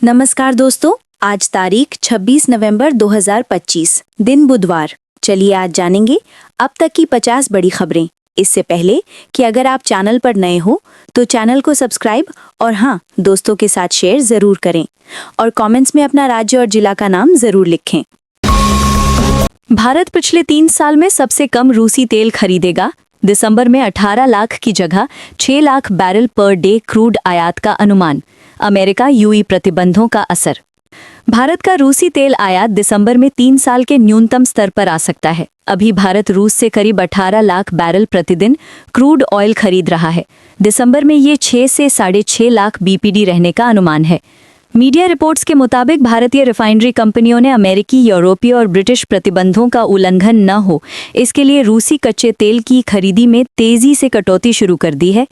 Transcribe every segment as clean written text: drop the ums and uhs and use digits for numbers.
नमस्कार दोस्तों, आज तारीख 26 नवंबर 2025, दिन बुधवार। चलिए आज जानेंगे अब तक की 50 बड़ी खबरें। इससे पहले कि अगर आप चैनल पर नए हो तो चैनल को सब्सक्राइब और हाँ, दोस्तों के साथ शेयर जरूर करें और कमेंट्स में अपना राज्य और जिला का नाम जरूर लिखें। भारत पिछले 3 साल में सबसे कम रूसी तेल खरीदेगा। दिसंबर में 18 लाख की जगह 6 lakh barrel per day crude आयात का अनुमान। अमेरिका यूई प्रतिबंधों का असर। भारत का रूसी तेल आयात दिसंबर में 3 साल के न्यूनतम स्तर पर आ सकता है। अभी भारत रूस से करीब 18 लाख बैरल प्रतिदिन क्रूड ऑयल खरीद रहा है। दिसंबर में ये 6 से 6.5 लाख बीपीडी रहने का अनुमान है। मीडिया रिपोर्ट्स के मुताबिक भारतीय रिफाइनरी कंपनियों ने अमेरिकी, यूरोपीय और ब्रिटिश प्रतिबंधों का उल्लंघन न हो, इसके लिए रूसी कच्चे तेल की खरीदी में तेजी से कटौती शुरू कर दी है।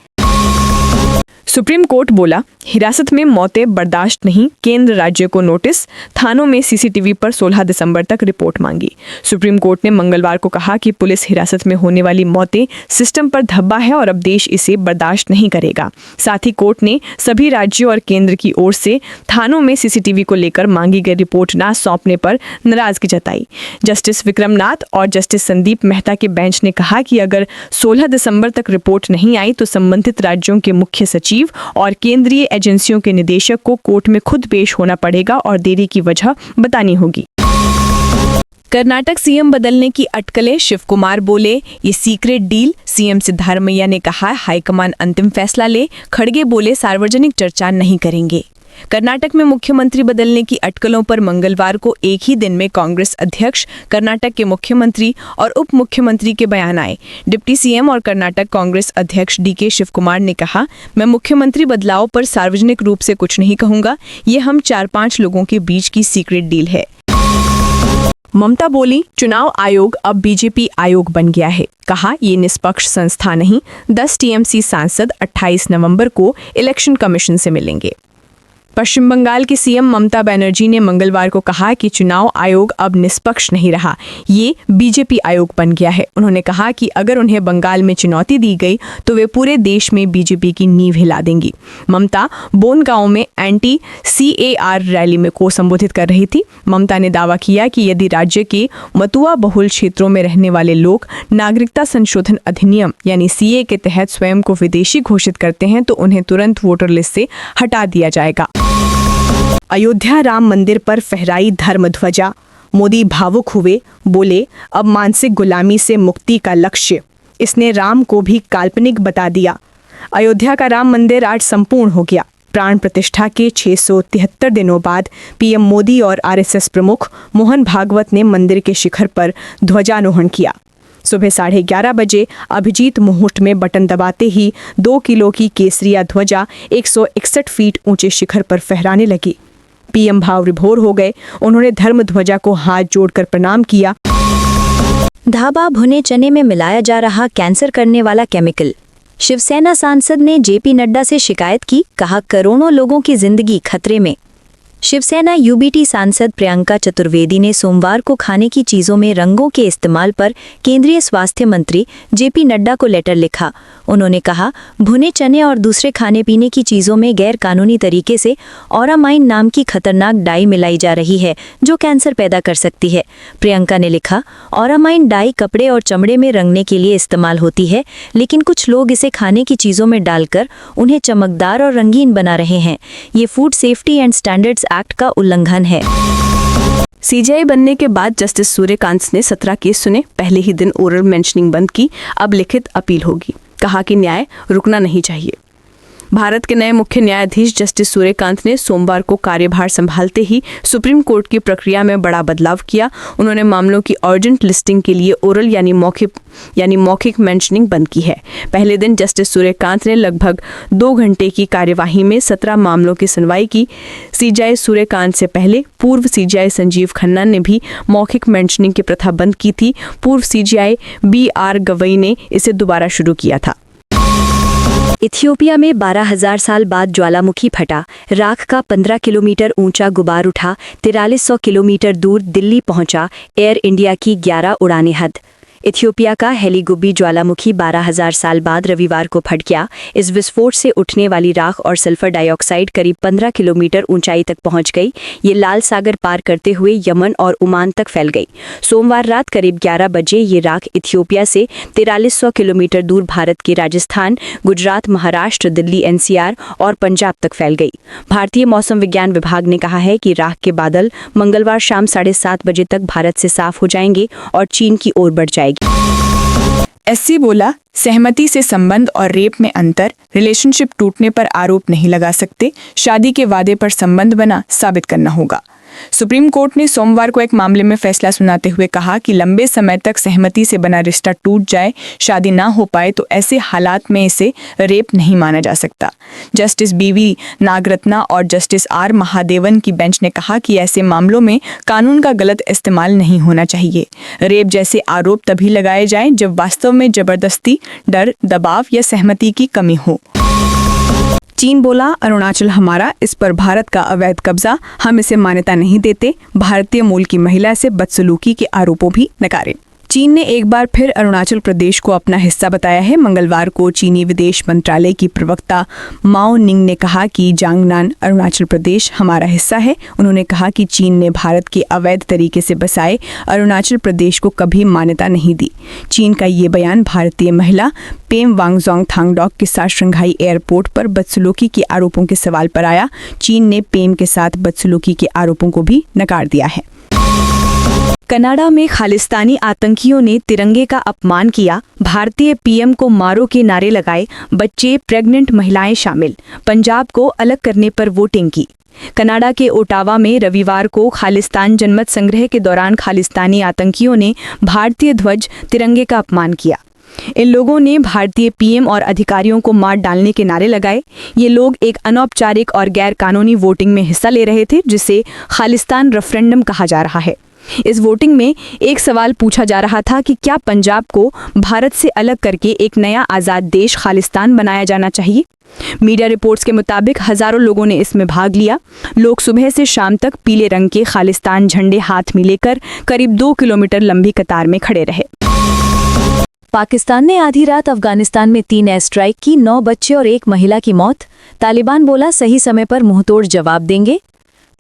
सुप्रीम कोर्ट बोला, हिरासत में मौतें बर्दाश्त नहीं, केंद्र राज्य को नोटिस, थानों में सीसीटीवी पर 16 दिसंबर तक रिपोर्ट मांगी। सुप्रीम कोर्ट ने मंगलवार को कहा कि पुलिस हिरासत में होने वाली मौतें सिस्टम पर धब्बा है और अब देश इसे बर्दाश्त नहीं करेगा। साथ ही कोर्ट ने सभी राज्यों और केंद्र की ओर से थानों में सीसीटीवी को लेकर मांगी गई रिपोर्ट न सौंपने पर नाराजगी जताई। जस्टिस विक्रमनाथ और जस्टिस संदीप मेहता के बेंच ने कहा कि अगर 16 दिसंबर तक रिपोर्ट नहीं आई तो संबंधित राज्यों के मुख्य सचिव और केंद्रीय एजेंसियों के निदेशक को कोर्ट में खुद पेश होना पड़ेगा और देरी की वजह बतानी होगी। कर्नाटक सीएम बदलने की अटकलें, शिव कुमार बोले ये सीक्रेट डील। सीएम सिद्धारमैया ने कहा हाईकमान अंतिम फैसला ले। खड़गे बोले सार्वजनिक चर्चा नहीं करेंगे। कर्नाटक में मुख्यमंत्री बदलने की अटकलों पर मंगलवार को एक ही दिन में कांग्रेस अध्यक्ष, कर्नाटक के मुख्यमंत्री और उप मुख्यमंत्री के बयान आए। डिप्टी सीएम और कर्नाटक कांग्रेस अध्यक्ष डीके शिव कुमार ने कहा, मैं मुख्यमंत्री बदलाव पर सार्वजनिक रूप से कुछ नहीं कहूंगा, ये हम 4-5 लोगों के बीच की सीक्रेट डील है। ममता बोली, चुनाव आयोग अब बीजेपी आयोग बन गया है। कहा, ये निष्पक्ष संस्था नहीं। 10 टीएमसी सांसद 28 नवंबर को इलेक्शन कमीशन से मिलेंगे। पश्चिम बंगाल की सीएम ममता बनर्जी ने मंगलवार को कहा कि चुनाव आयोग अब निष्पक्ष नहीं रहा, ये बीजेपी आयोग बन गया है। उन्होंने कहा कि अगर उन्हें बंगाल में चुनौती दी गई तो वे पूरे देश में बीजेपी की नींव हिला देंगी। ममता बोनगांव में एंटी CAR रैली में को संबोधित कर रही थी। ममता ने दावा किया कि यदि राज्य के मतुआ बहुल क्षेत्रों में रहने वाले लोग नागरिकता संशोधन अधिनियम यानी CA के तहत स्वयं को विदेशी घोषित करते हैं तो उन्हें तुरंत वोटर लिस्ट से हटा दिया जाएगा। अयोध्या राम मंदिर पर फहराई धर्म ध्वजा, मोदी भावुक हुए, बोले अब मानसिक गुलामी से मुक्ति का लक्ष्य। इसने राम को भी काल्पनिक बता दिया। अयोध्या का राम मंदिर आज संपूर्ण हो गया। प्राण प्रतिष्ठा के 673 दिनों बाद पीएम मोदी और RSS प्रमुख मोहन भागवत ने मंदिर के शिखर पर ध्वजारोहण किया। सुबह 11:30 बजे अभिजीत मुहूर्त में बटन दबाते ही 2 किलो की केसरिया ध्वजा 161 फीट ऊंचे शिखर पर फहराने लगी। पीएम भाव विभोर हो गए। उन्होंने धर्म ध्वजा को हाथ जोड़कर प्रणाम किया। ढाबा भुने चने में मिलाया जा रहा कैंसर करने वाला केमिकल। शिवसेना सांसद ने JP नड्डा से शिकायत की, कहा करोड़ों लोगों की जिंदगी खतरे में। शिवसेना UBT सांसद प्रियंका चतुर्वेदी ने सोमवार को खाने की चीजों में रंगों के इस्तेमाल पर केंद्रीय स्वास्थ्य मंत्री JP नड्डा को लेटर लिखा। उन्होंने कहा, भुने चने और दूसरे खाने पीने की चीजों में गैर कानूनी तरीके से औरामाइन नाम की खतरनाक डाई मिलाई जा रही है जो कैंसर पैदा कर सकती है। प्रियंका ने लिखा, औरामाइन डाई कपड़े और चमड़े में रंगने के लिए इस्तेमाल होती है, लेकिन कुछ लोग इसे खाने की चीजों में डालकर उन्हें चमकदार और रंगीन बना रहे हैं। ये food safety and standards act का उल्लंघन है। CJI बनने के बाद जस्टिस सूर्यकांत ने 17 केस सुने। पहले ही दिन ओरल मेंशनिंग बंद की, अब लिखित अपील होगी। कहा कि न्याय रुकना नहीं चाहिए। भारत के नए मुख्य न्यायाधीश जस्टिस सूर्यकांत ने सोमवार को कार्यभार संभालते ही सुप्रीम कोर्ट की प्रक्रिया में बड़ा बदलाव किया। उन्होंने मामलों की अर्जेंट लिस्टिंग के लिए ओरल यानी मौखिक मेंशनिंग बंद की है। पहले दिन जस्टिस सूर्यकांत ने लगभग 2 घंटे की कार्यवाही में 17 मामलों की सुनवाई की। CJI सूर्यकांत से पहले पूर्व CJI संजीव खन्ना ने भी मौखिक मेंशनिंग की प्रथा बंद की थी। पूर्व CJI BR गवई ने इसे दोबारा शुरू किया था। इथियोपिया में 12,000 साल बाद ज्वालामुखी फटा। राख का 15 किलोमीटर ऊंचा गुबार उठा। 4300 किलोमीटर दूर दिल्ली पहुंचा। एयर इंडिया की 11 उड़ानें रद्द। इथियोपिया का हेलीगुबी ज्वालामुखी 12,000 साल बाद रविवार को फट गया। इस विस्फोट से उठने वाली राख और सल्फर डाइऑक्साइड करीब 15 किलोमीटर ऊंचाई तक पहुंच गई। ये लाल सागर पार करते हुए यमन और ओमान तक फैल गई। सोमवार रात करीब 11 बजे ये राख इथियोपिया से 4300 किलोमीटर दूर भारत के राजस्थान, गुजरात, महाराष्ट्र, दिल्ली, एनसीआर और पंजाब तक फैल गई। भारतीय मौसम विज्ञान विभाग ने कहा है कि राख के बादल मंगलवार शाम 7:30 बजे तक भारत से साफ हो जाएंगे और चीन की ओर बढ़ जाएगी। एससी बोला, सहमति से संबंध और रेप में अंतर, रिलेशनशिप टूटने पर आरोप नहीं लगा सकते, शादी के वादे पर संबंध बना साबित करना होगा। सुप्रीम कोर्ट ने सोमवार को एक मामले में फैसला सुनाते हुए कहा कि लंबे समय तक सहमति से बना रिश्ता टूट जाए, शादी ना हो पाए तो ऐसे हालात में इसे रेप नहीं माना जा सकता। जस्टिस बीवी नागरत्ना और जस्टिस आर महादेवन की बेंच ने कहा कि ऐसे मामलों में कानून का गलत इस्तेमाल नहीं होना चाहिए। रेप जैसे आरोप तभी लगाए जाएं जब वास्तव में जबरदस्ती, डर, दबाव या सहमति की कमी हो। चीन बोला, अरुणाचल हमारा, इस पर भारत का अवैध कब्जा, हम इसे मान्यता नहीं देते। भारतीय मूल की महिला से बदसलूकी के आरोपों भी नकारे। चीन ने एक बार फिर अरुणाचल प्रदेश को अपना हिस्सा बताया है। मंगलवार को चीनी विदेश मंत्रालय की प्रवक्ता माओ निंग ने कहा कि जांगनान अरुणाचल प्रदेश हमारा हिस्सा है। उन्होंने कहा कि चीन ने भारत के अवैध तरीके से बसाए अरुणाचल प्रदेश को कभी मान्यता नहीं दी। चीन का ये बयान भारतीय महिला पेम वांगजोंग थांगडॉक के साथ शंघाई एयरपोर्ट पर बदसलूकी के आरोपों के सवाल पर आया। चीन ने पेम के साथ बदसलूकी के आरोपों को भी नकार दिया है। कनाडा में खालिस्तानी आतंकियों ने तिरंगे का अपमान किया, भारतीय पीएम को मारो के नारे लगाए, बच्चे, प्रेग्नेंट महिलाएं शामिल, पंजाब को अलग करने पर वोटिंग की। कनाडा के ओटावा में रविवार को खालिस्तान जनमत संग्रह के दौरान खालिस्तानी आतंकियों ने भारतीय ध्वज, तिरंगे का अपमान किया। इन लोगों ने भारतीय पीएम और अधिकारियों को मार डालने के नारे लगाए। ये लोग एक अनौपचारिक और गैर कानूनी वोटिंग में हिस्सा ले रहे थे, जिसे खालिस्तान रेफरेंडम कहा जा रहा है। इस वोटिंग में एक सवाल पूछा जा रहा था कि क्या पंजाब को भारत से अलग करके एक नया आज़ाद देश खालिस्तान बनाया जाना चाहिए। मीडिया रिपोर्ट्स के मुताबिक हजारों लोगों ने इसमें भाग लिया। लोग सुबह से शाम तक पीले रंग के खालिस्तान झंडे हाथ में लेकर करीब 2 किलोमीटर लंबी कतार में खड़े रहे। पाकिस्तान ने आधी रात अफगानिस्तान में 3 एयर स्ट्राइक की, 9 बच्चे और 1 महिला की मौत। तालिबान बोला, सही समय पर मुंहतोड़ जवाब देंगे।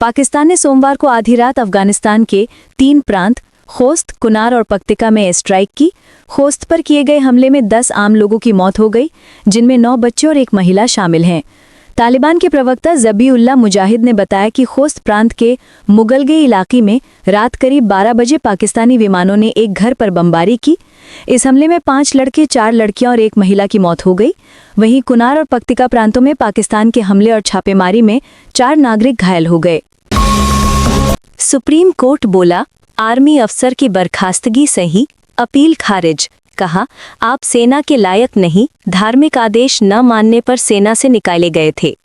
पाकिस्तान ने सोमवार को आधी रात अफगानिस्तान के 3 प्रांत खोस्त, कुनार और पख्तिका में एयर स्ट्राइक की। खोस्त पर किए गए हमले में 10 आम लोगों की मौत हो गई, जिनमें 9 बच्चे और 1 महिला शामिल हैं। तालिबान के प्रवक्ता ज़बीउल्लाह मुजाहिद ने बताया कि खोस्त प्रांत के मुगलगे इलाके में रात करीब 12 बजे पाकिस्तानी विमानों ने एक घर पर बमबारी की। इस हमले में 5 लड़के, 4 लड़कियां और 1 महिला की मौत हो गई। वहीं कुनार और पख्तिका प्रांतों में पाकिस्तान के हमले और छापेमारी में 4 नागरिक घायल हो गए। सुप्रीम कोर्ट बोला, आर्मी अफसर की बर्खास्तगी सही, अपील खारिज। कहा, आप सेना के लायक नहीं, धार्मिक आदेश न मानने पर सेना से निकाले गए थे।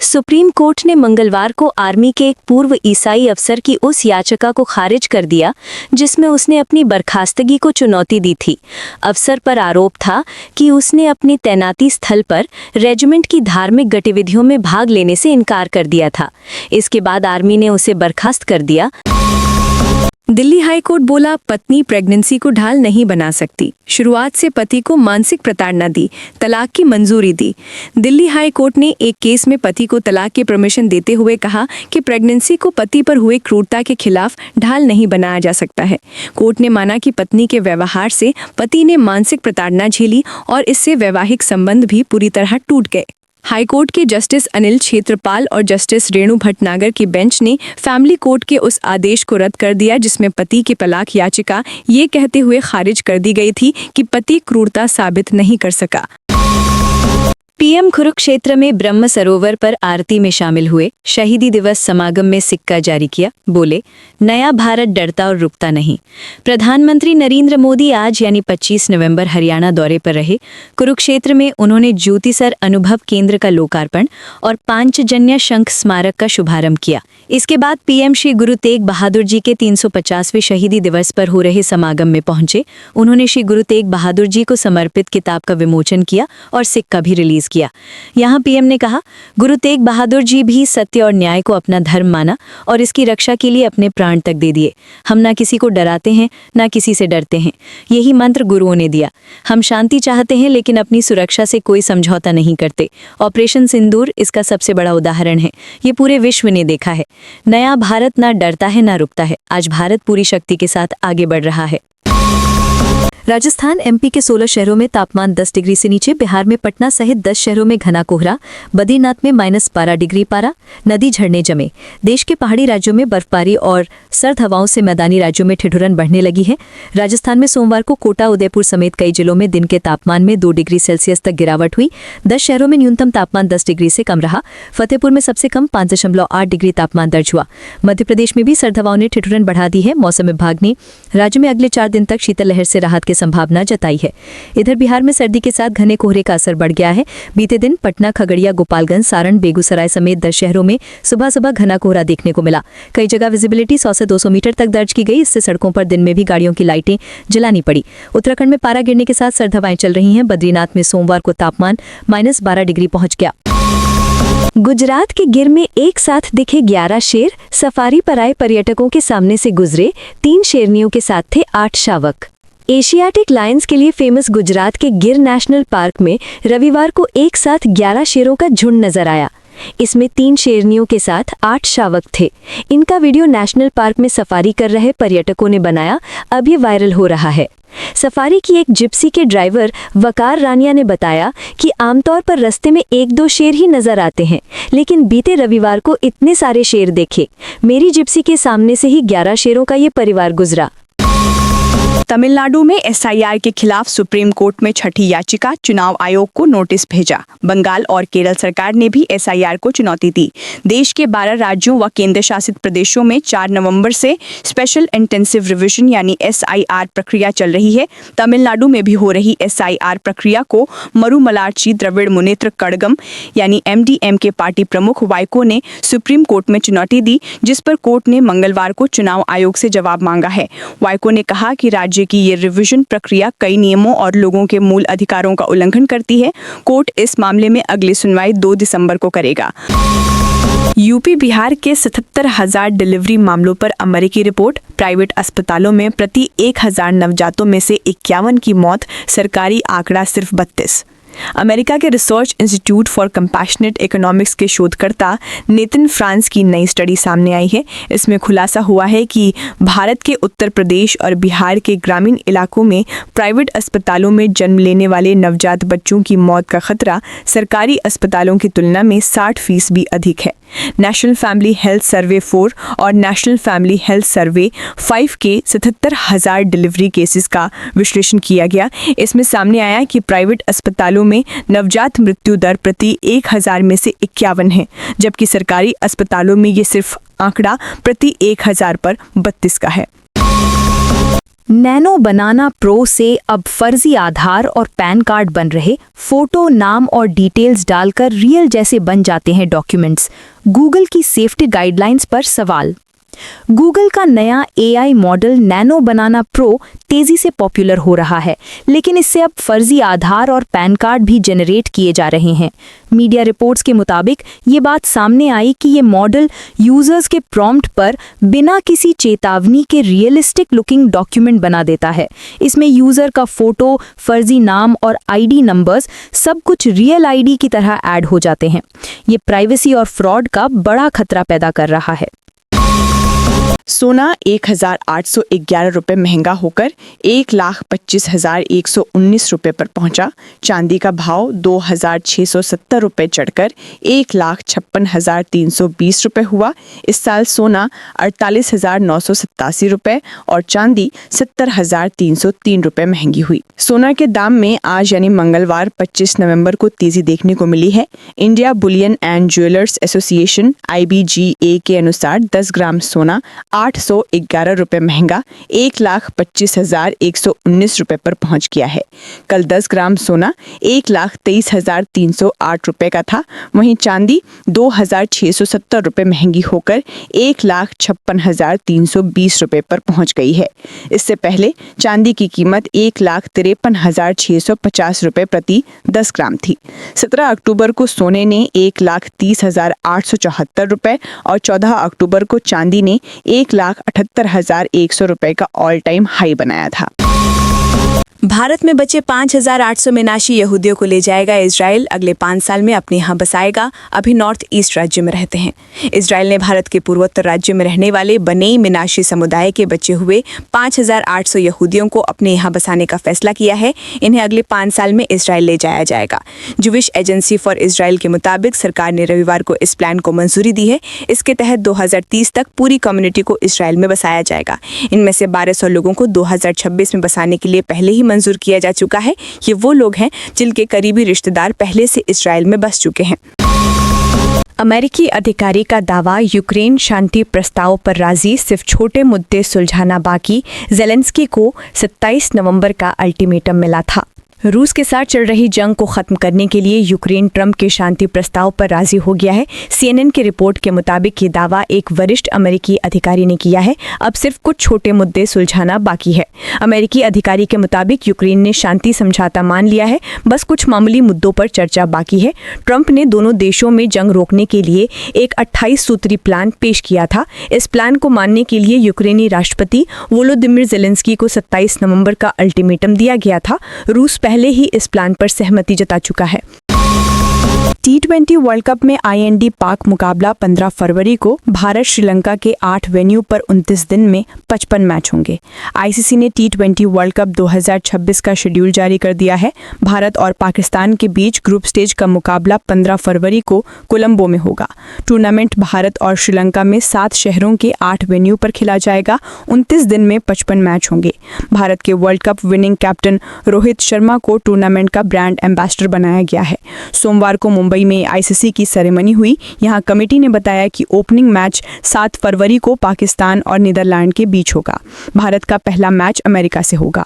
सुप्रीम कोर्ट ने मंगलवार को आर्मी के एक पूर्व ईसाई अफसर की उस याचिका को खारिज कर दिया जिसमें उसने अपनी बर्खास्तगी को चुनौती दी थी। अफसर पर आरोप था कि उसने अपनी तैनाती स्थल पर रेजिमेंट की धार्मिक गतिविधियों में भाग लेने से इनकार कर दिया था। इसके बाद आर्मी ने उसे बर्खास्त कर दिया। दिल्ली हाई कोर्ट बोला, पत्नी प्रेगनेंसी को ढाल नहीं बना सकती, शुरुआत से पति को मानसिक प्रताड़ना दी, तलाक की मंजूरी दी। दिल्ली हाई कोर्ट ने एक केस में पति को तलाक के परमिशन देते हुए कहा कि प्रेगनेंसी को पति पर हुए क्रूरता के खिलाफ ढाल नहीं बनाया जा सकता है। कोर्ट ने माना कि पत्नी के व्यवहार से पति ने मानसिक प्रताड़ना झेली और इससे वैवाहिक संबंध भी पूरी तरह टूट गए। हाईकोर्ट के जस्टिस अनिल क्षेत्रपाल और जस्टिस रेणु भटनागर की बेंच ने फैमिली कोर्ट के उस आदेश को रद्द कर दिया जिसमें पति की तलाक याचिका ये कहते हुए खारिज कर दी गई थी कि पति क्रूरता साबित नहीं कर सका। पीएम कुरुक्षेत्र में ब्रह्म सरोवर पर आरती में शामिल हुए, शहीदी दिवस समागम में सिक्का जारी किया, बोले, नया भारत डरता और रुकता नहीं। प्रधानमंत्री नरेंद्र मोदी आज यानी 25 नवंबर हरियाणा दौरे पर रहे। कुरुक्षेत्र में उन्होंने ज्योतिसर अनुभव केंद्र का लोकार्पण और पांचजन्य शंख स्मारक का शुभारंभ किया। इसके बाद पीएम श्री गुरु तेग बहादुर जी के 350वें शहीदी दिवस पर हो रहे समागम में पहुंचे। उन्होंने श्री गुरु तेग बहादुर जी को समर्पित किताब का विमोचन किया और सिक्का भी रिलीज पेश किया। यहाँ पीएम ने कहा, गुरु तेग बहादुर जी भी सत्य और न्याय को अपना धर्म माना और इसकी रक्षा के लिए अपने प्राण तक दे दिए। हम ना किसी को डराते हैं, ना किसी से डरते हैं। यही मंत्र गुरुओं ने दिया। हम शांति चाहते हैं लेकिन अपनी सुरक्षा से कोई समझौता नहीं करते। ऑपरेशन सिंदूर इसका सबसे बड़ा उदाहरण है। ये पूरे विश्व ने देखा है। नया भारत ना डरता है ना रुकता है। आज भारत पूरी शक्ति के साथ आगे बढ़ रहा है। राजस्थान एमपी के 16 शहरों में तापमान 10 डिग्री से नीचे, बिहार में पटना सहित 10 शहरों में घना कोहरा, बद्रीनाथ में -12 डिग्री पारा, नदी झरने जमे। देश के पहाड़ी राज्यों में बर्फबारी और सर्द हवाओं से मैदानी राज्यों में ठिठुरन बढ़ने लगी है। राजस्थान में सोमवार को कोटा, उदयपुर समेत कई जिलों में दिन के तापमान में 2 डिग्री सेल्सियस तक गिरावट हुई। 10 शहरों में न्यूनतम तापमान 10 डिग्री से कम रहा। फतेहपुर में सबसे कम 5.8 डिग्री तापमान दर्ज हुआ। मध्य प्रदेश में भी सर्द हवाओं ने ठिठुरन बढ़ा दी है। मौसम विभाग ने राज्य में अगले 4 दिन तक शीतलहर से राहत की संभावना जताई है। इधर बिहार में सर्दी के साथ घने कोहरे का असर बढ़ गया है। बीते दिन पटना, खगड़िया, गोपालगंज, सारण, बेगूसराय समेत 10 शहरों में सुबह सुबह घना कोहरा देखने को मिला। कई जगह विजिबिलिटी 100 से 200 मीटर तक दर्ज की गई। इससे सड़कों पर दिन में भी गाड़ियों की लाइटें जलानी पड़ी। उत्तराखंड में पारा गिरने के साथ सर्द हवाएं चल रही हैं। बद्रीनाथ में सोमवार को तापमान -12 डिग्री पहुंच गया। गुजरात के गिर में एक साथ दिखे 11 शेर। सफारी पर आए पर्यटकों के सामने से गुजरे। 3 शेरनियों के साथ थे 8 शावक। एशियाटिक लायंस के लिए फेमस गुजरात के गिर नेशनल पार्क में रविवार को एक साथ 11 शेरों का झुंड नजर आया। इसमें 3 शेरनियों के साथ 8 शावक थे। इनका वीडियो नेशनल पार्क में सफारी कर रहे पर्यटकों ने बनाया। अब ये वायरल हो रहा है। सफारी की एक जिप्सी के ड्राइवर वकार रानिया ने बताया कि आमतौर पर रास्ते में 1-2 शेर ही नजर आते हैं, लेकिन बीते रविवार को इतने सारे शेर देखे। मेरी जिप्सी के सामने से ही 11 शेरों का ये परिवार गुजरा। तमिलनाडु में एसआईआर के खिलाफ सुप्रीम कोर्ट में छठी याचिका, चुनाव आयोग को नोटिस भेजा। बंगाल और केरल सरकार ने भी एसआईआर को चुनौती दी। देश के 12 राज्यों व केंद्र शासित प्रदेशों में 4 नवंबर से स्पेशल इंटेंसिव रिवीजन यानी एसआईआर प्रक्रिया चल रही है। तमिलनाडु में भी हो रही एसआईआर प्रक्रिया को मरुमलार्ची द्रविड़ मुनेत्र कड़गम यानी एमडीएम के पार्टी प्रमुख वाइको ने सुप्रीम कोर्ट में चुनौती दी, जिस पर कोर्ट ने मंगलवार को चुनाव आयोग से जवाब मांगा है। वाइको ने कहा कि राज्य की ये रिवीजन प्रक्रिया कई नियमों और लोगों के मूल अधिकारों का उल्लंघन करती है। कोर्ट इस मामले में अगली सुनवाई 2 दिसंबर को करेगा। यूपी बिहार के 77,000 डिलीवरी मामलों पर अमेरिकी रिपोर्ट। प्राइवेट अस्पतालों में प्रति 1,000 नवजातों में से 51 की मौत, सरकारी आंकड़ा सिर्फ 32। अमेरिका के research institute for compassionate economics के शोधकर्ता नेतन फ्रांस की नई स्टडी सामने आई है। इसमें खुलासा हुआ है कि भारत के उत्तर प्रदेश और बिहार के ग्रामीण इलाकों में प्राइवेट अस्पतालों में जन्म लेने वाले नवजात बच्चों की मौत का खतरा सरकारी अस्पतालों की तुलना में 60% अधिक है। नेशनल फैमिली हेल्थ सर्वे 4 और नेशनल फैमिली हेल्थ सर्वे 5 के 77,000 डिलीवरी केसेस का विश्लेषण किया गया। इसमें सामने आया कि प्राइवेट अस्पतालों में नवजात मृत्यु दर प्रति 1,000 में से 51 है, जबकि सरकारी अस्पतालों में ये सिर्फ आंकड़ा प्रति 1,000 पर 32 का है। नैनो बनाना प्रो से अब फर्जी आधार और पैन कार्ड बन रहे। फोटो, नाम और डिटेल्स डालकर रियल जैसे बन जाते हैं डॉक्यूमेंट्स। गूगल की सेफ्टी गाइडलाइंस पर सवाल। गूगल का नया एआई मॉडल नैनो बनाना प्रो तेजी से पॉपुलर हो रहा है, लेकिन इससे अब फर्जी आधार और पैन कार्ड भी जनरेट किए जा रहे हैं। मीडिया रिपोर्ट्स के मुताबिक ये बात सामने आई कि ये मॉडल यूजर्स के प्रॉम्प्ट पर बिना किसी चेतावनी के रियलिस्टिक लुकिंग डॉक्यूमेंट बना देता है। इसमें यूजर का फोटो, फर्जी नाम और आईडी नंबर्स सब कुछ रियल आईडी की तरह ऐड हो जाते हैं। ये प्राइवेसी और फ्रॉड का बड़ा खतरा पैदा कर रहा है। सोना 1,811 रुपये महंगा होकर 1,25,119 रुपये पर पहुंचा। चांदी का भाव 2,670 रुपये चढ़कर 1,56,320 रुपये हुआ। इस साल सोना 48,987 रुपये और चांदी 70,303 रुपये महंगी हुई। सोना के दाम में आज यानी मंगलवार 25 नवंबर को तेजी देखने को मिली है। India Boolean and jewellers association IBGA के अनुसार 10 ग्राम सोना 811 रुपये महंगा 1,25,119 रुपये पर पहुंच गया है। कल 10 ग्राम सोना 1,23,308 रुपये का था। वहीं चांदी 2,670 रुपये महंगी होकर 1,56,320 रुपये पर पहुंच गई है। इससे पहले चांदी की कीमत 1,53,650 रुपये प्रति 10 ग्राम थी। 17 अक्टूबर को सोने ने 1,30,874 रुपये और 14 अक्टूबर को चांदी ने 1,78,100 रुपये का ऑल टाइम हाई बनाया था। भारत में बचे 5,800 मिनाशी यहूदियों को ले जाएगा इजराइल। अगले 5 साल में अपने यहाँ बसाएगा। अभी नॉर्थ ईस्ट राज्य में रहते हैं। इजराइल ने भारत के पूर्वोत्तर राज्य में रहने वाले बनेई मिनाशी समुदाय के बचे हुए 5,800 यहूदियों को अपने यहाँ बसाने का फैसला किया है। इन्हें अगले 5 साल में इजराइल ले जाया जाएगा। जूविश एजेंसी फॉर इजराइल के मुताबिक सरकार ने रविवार को इस प्लान को मंजूरी दी है। इसके तहत 2030 तक पूरी कम्युनिटी को इजराइल में बसाया जाएगा। इनमें से 1,200 लोगों को 2026 में बसाने के लिए पहले ही मंजूर किया जा चुका है। ये वो लोग हैं जिनके करीबी रिश्तेदार पहले से इजराइल में बस चुके हैं। अमेरिकी अधिकारी का दावा, यूक्रेन शांति प्रस्ताव पर राजी, सिर्फ छोटे मुद्दे सुलझाना बाकी। ज़ेलेंस्की को 27 नवंबर का अल्टीमेटम मिला था। रूस के साथ चल रही जंग को खत्म करने के लिए यूक्रेन ट्रंप के शांति प्रस्ताव पर राजी हो गया है। CNN की रिपोर्ट के मुताबिक ये दावा एक वरिष्ठ अमेरिकी अधिकारी ने किया है। अब सिर्फ कुछ छोटे मुद्दे सुलझाना बाकी है। अमेरिकी अधिकारी के मुताबिक यूक्रेन ने शांति समझौता मान लिया है, बस कुछ मामूली मुद्दों पर चर्चा बाकी है। ट्रंप ने दोनों देशों में जंग रोकने के लिए एक 28 सूत्री प्लान पेश किया था। इस प्लान को मानने के लिए यूक्रेनी राष्ट्रपति वोलोदिमिर ज़ेलेंस्की को 27 नवंबर का अल्टीमेटम दिया गया था। रूस पहले ही इस प्लान पर सहमति जता चुका है। T20 वर्ल्ड कप में IND पाक मुकाबला 15 फरवरी को भारत श्रीलंका के 8 वेन्यू पर 29 दिन में 55 मैच होंगे। ICC ने T20 वर्ल्ड कप 2026 का शेड्यूल जारी कर दिया है। भारत और पाकिस्तान के बीच ग्रुप स्टेज का मुकाबला 15 फरवरी को कोलंबो में होगा। टूर्नामेंट भारत और श्रीलंका में 7 शहरों के 8 वेन्यू पर खेला जाएगा। 29 दिन में 55 मैच होंगे। भारत के world cup winning captain Rohit Sharma को टूर्नामेंट का ब्रांड एम्बेसडर बनाया गया है। सोमवार को मुंबई में ICC की सेरेमनी हुई। यहां कमेटी ने बताया कि ओपनिंग मैच 7 फरवरी को पाकिस्तान और नीदरलैंड के बीच होगा। भारत का पहला मैच अमेरिका से होगा।